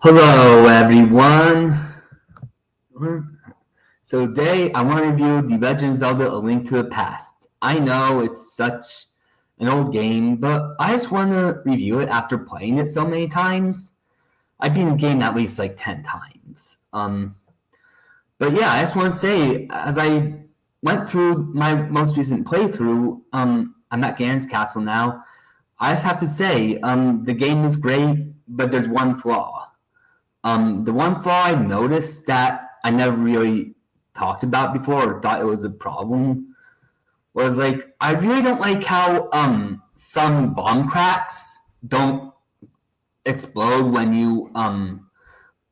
Hello, everyone. So today I want to review The Legend of Zelda A Link to the Past. I know it's such an old game, but I just want to review it after playing it so many times. I've beaten the game at least like 10 times. But yeah, I just want to say, as I went through my most recent playthrough, I'm at Ganon's Castle now. I just have to say, the game is great, but there's one flaw. The one flaw I noticed that I never really talked about before or thought it was a problem was like I really don't like how some bomb cracks don't explode when you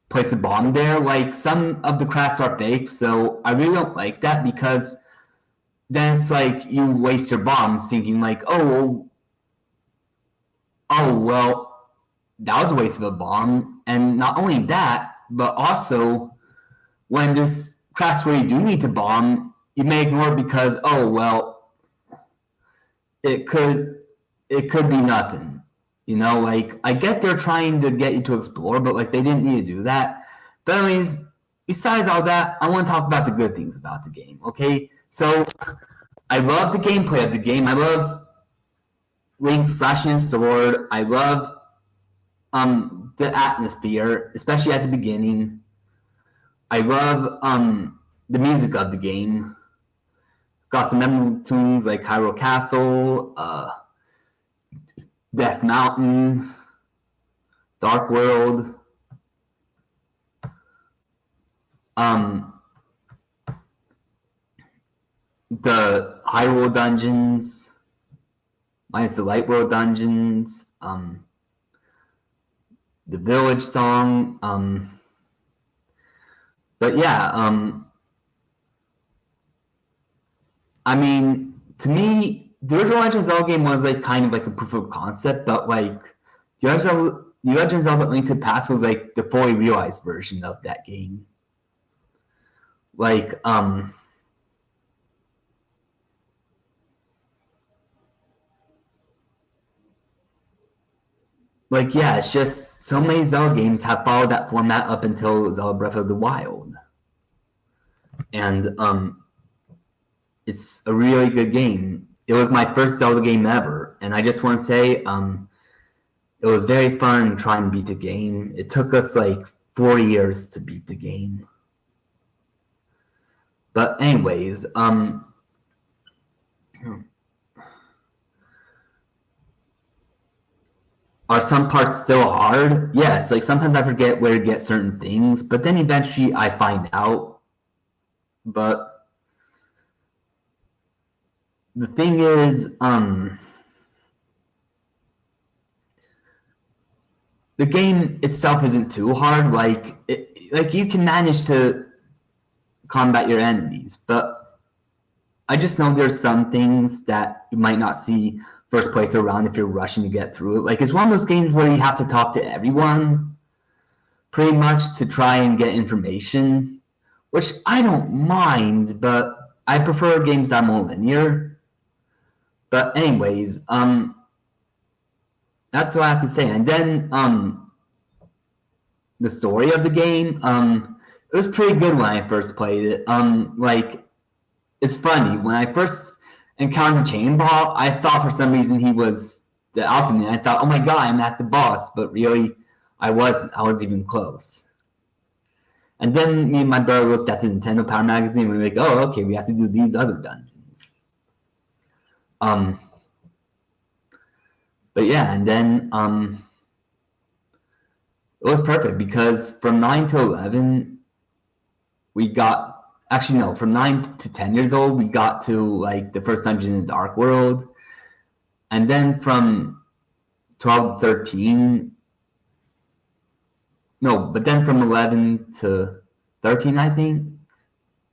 place a bomb there. Like some of the cracks are fake, so I really don't like that because then it's like you waste your bombs thinking like, oh well, that was a waste of a bomb. And not only that, but also when there's cracks where you do need to bomb, you may ignore it because it could be nothing. You know, like I get they're trying to get you to explore, but like they didn't need to do that. But anyways, besides all that, I want to talk about the good things about the game. Okay, so I love the gameplay of the game. I love Link slashing his sword. I love the atmosphere, especially at the beginning. I love the music of the game. Got some memorable tunes like Hyrule Castle, Death Mountain, Dark World. The Hyrule dungeons, minus the Light World dungeons, the village song. But yeah, I mean, to me, the original Legend of Zelda game was like kind of like a proof of concept, but like the Legend of Zelda Link to the Past was like the fully realized version of that game. Like, yeah, it's just so many Zelda games have followed that format up until Zelda Breath of the Wild, and it's a really good game. It was my first Zelda game ever, and I just want to say, it was very fun trying to beat the game. It took us like 4 years to beat the game. But anyways, are some parts still hard? Yes, like sometimes I forget where to get certain things, but then eventually I find out. But the thing is, the game itself isn't too hard. Like you can manage to combat your enemies, but I just know there's some things that you might not see first playthrough around if you're rushing to get through it. Like it's one of those games where you have to talk to everyone pretty much to try and get information, which I don't mind, but I prefer games that are more linear. But anyways, that's what I have to say. And then the story of the game, it was pretty good when I first played it. Like it's funny when I first encountered Chain Ball, I thought for some reason he was the alchemy. I thought, oh my god, I'm at the boss, but really, I wasn't. I was even close. And then me and my brother looked at the Nintendo Power magazine and we were like, oh, okay, we have to do these other dungeons. But yeah, and then it was perfect because from 9 to 11, we got, actually no, from 9 to 10 years old, we got to like the first dungeon in the Dark World. And then from 12 to 13, no, but then from 11 to 13, I think,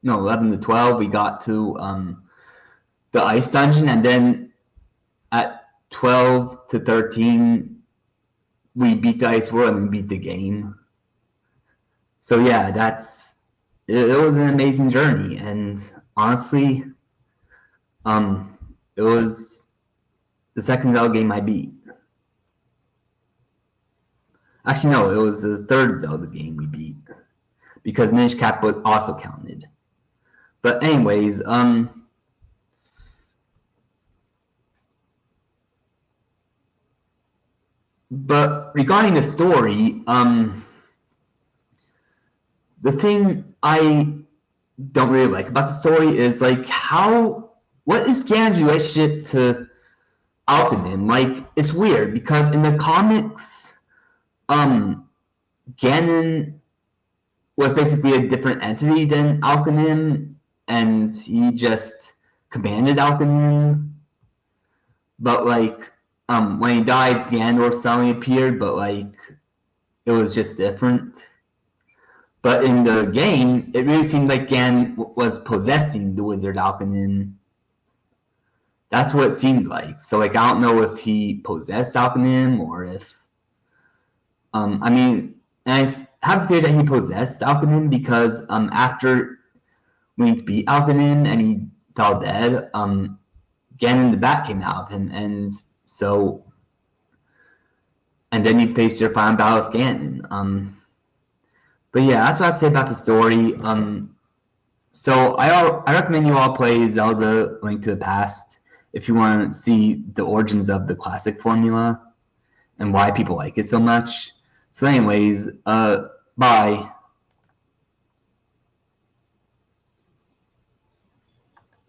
no, 11 to 12, we got to the Ice Dungeon. And then at 12 to 13, we beat the Ice World and we beat the game. So yeah, it was an amazing journey. And honestly, it was the second Zelda game I beat. Actually, no, it was the third Zelda game we beat because Minish Cap also counted. But anyways, but regarding the story, the thing I don't really like about the story is like what is Ganon's relationship to Alkanim? Like it's weird because in the comics, Ganon was basically a different entity than Alkanim, and he just commanded Alkanim. But like, when he died, Ganondorf suddenly appeared, but like, it was just different. But in the game, it really seemed like Ganon was possessing the wizard Alkanim. That's what it seemed like. So like, I don't know if he possessed Alkanim or if, I mean, and I have a theory that he possessed Alkanim because after Link beat Alkanim and he fell dead, Ganon the Bat came out of him, and then he faced your final battle with Ganon. But yeah, that's what I'd say about the story. So I recommend you all play Zelda: Link to the Past if you want to see the origins of the classic formula and why people like it so much. So anyways, bye.